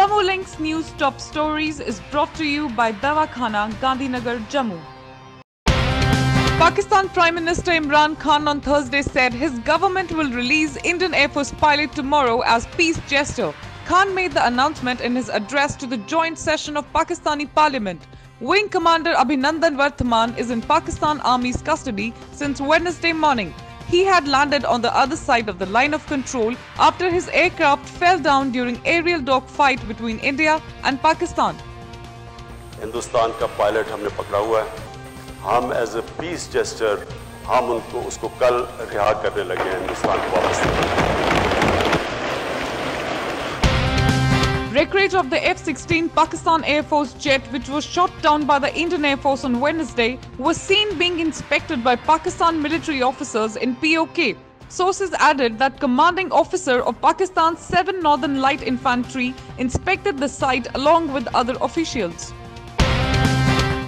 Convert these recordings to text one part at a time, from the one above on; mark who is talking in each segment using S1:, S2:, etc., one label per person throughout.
S1: Jammu Links News Top Stories is brought to you by Dawakhana, Gandhinagar, Jammu. Pakistan Prime Minister Imran Khan on Thursday said his government will release Indian Air Force pilot tomorrow as peace gesture. Khan made the announcement in his address to the joint session of Pakistani Parliament. Wing Commander Abhinandan Varthaman is in Pakistan Army's custody since Wednesday morning. He had landed on the other side of the line of control after his aircraft fell down during aerial dogfight between India and Pakistan.
S2: Hindustan का pilot हमने पकड़ा हुआ है। हम as a piece gesture हम उसको कल रिहा करने लगे हैं हिंदुस्तान को वापस।
S1: Wreckage of the F-16 Pakistan Air Force jet, which was shot down by the Indian Air Force on Wednesday, was seen being inspected by Pakistan military officers in POK. Sources added that commanding officer of Pakistan's 7 Northern Light Infantry inspected the site along with other officials.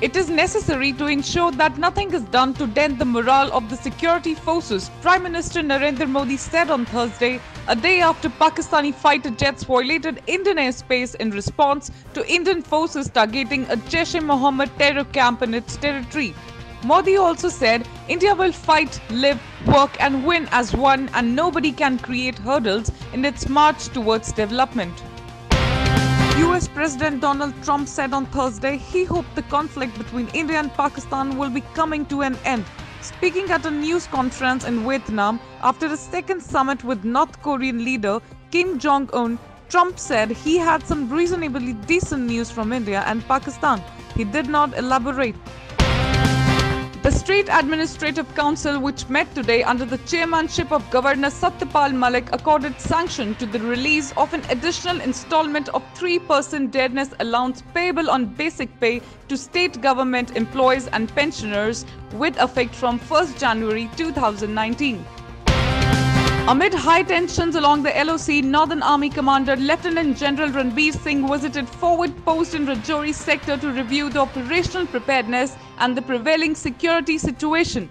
S1: It is necessary to ensure that nothing is done to dent the morale of the security forces, Prime Minister Narendra Modi said on Thursday, a day after Pakistani fighter jets violated Indian airspace in response to Indian forces targeting a Jaish-e-Mohammed terror camp in its territory. Modi also said, India will fight, live, work and win as one, and nobody can create hurdles in its march towards development. US President Donald Trump said on Thursday he hoped the conflict between India and Pakistan will be coming to an end. Speaking at a news conference in Vietnam after a second summit with North Korean leader Kim Jong-un, Trump said he had some reasonably decent news from India and Pakistan. He did not elaborate. The State Administrative Council, which met today under the chairmanship of Governor Satyapal Malik, accorded sanction to the release of an additional installment of 3% dearness allowance payable on basic pay to state government employees and pensioners with effect from 1st January 2019. Amid high tensions along the LOC, Northern Army Commander Lieutenant General Ranbir Singh visited forward post in Rajouri sector to review the operational preparedness and the prevailing security situation.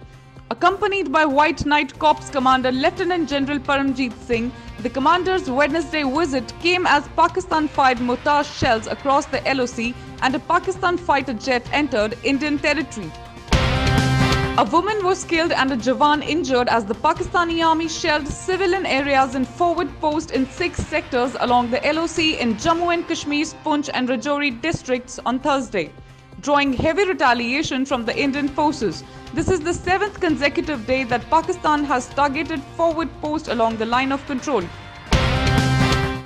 S1: Accompanied by White Knight Corps Commander Lieutenant General Paramjeet Singh, the commander's Wednesday visit came as Pakistan fired mortar shells across the LOC and a Pakistan fighter jet entered Indian territory. A woman was killed and a Jawan injured as the Pakistani army shelled civilian areas in forward post in 6 sectors along the LOC in Jammu and Kashmir's Poonch and Rajouri districts on Thursday, drawing heavy retaliation from the Indian forces. This is the 7th consecutive day that Pakistan has targeted forward post along the line of control.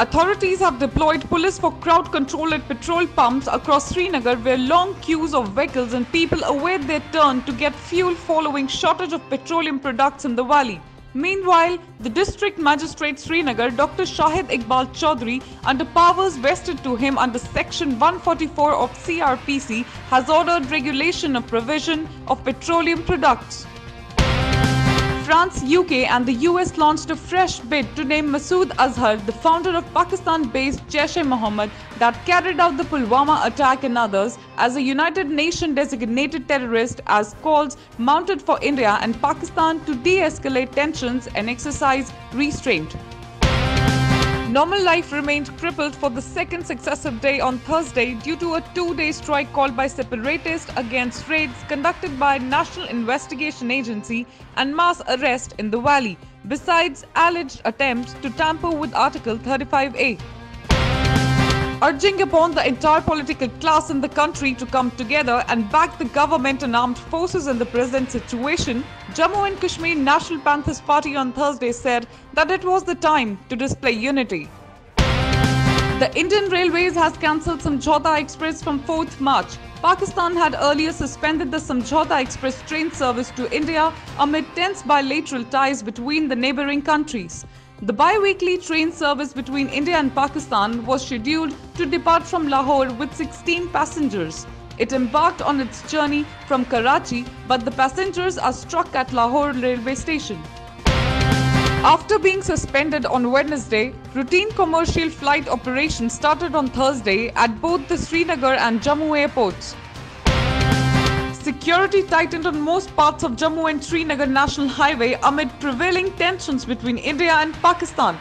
S1: Authorities have deployed police for crowd control at petrol pumps across Srinagar, where long queues of vehicles and people await their turn to get fuel following shortage of petroleum products in the valley. Meanwhile, the District Magistrate Srinagar, Dr. Shahid Iqbal Chaudhary, under powers vested to him under Section 144 of CRPC, has ordered regulation of provision of petroleum products. France, UK and the US launched a fresh bid to name Masood Azhar, the founder of Pakistan-based Jaish-e-Mohammed that carried out the Pulwama attack and others, as a United Nations designated terrorist, as calls mounted for India and Pakistan to de-escalate tensions and exercise restraint. Normal life remained crippled for the second successive day on Thursday due to a 2-day strike called by separatists against raids conducted by National Investigation Agency and mass arrest in the valley, besides alleged attempts to tamper with Article 35A. Urging upon the entire political class in the country to come together and back the government and armed forces in the present situation, Jammu and Kashmir National Panthers Party on Thursday said that it was the time to display unity. The Indian Railways has cancelled Samjhauta Express from 4th March. Pakistan had earlier suspended the Samjhauta Express train service to India amid tense bilateral ties between the neighbouring countries. The bi-weekly train service between India and Pakistan was scheduled to depart from Lahore with 16 passengers. It embarked on its journey from Karachi, but the passengers are struck at Lahore railway station. After being suspended on Wednesday, routine commercial flight operations started on Thursday at both the Srinagar and Jammu airports. Security tightened on most parts of Jammu and Srinagar National Highway amid prevailing tensions between India and Pakistan.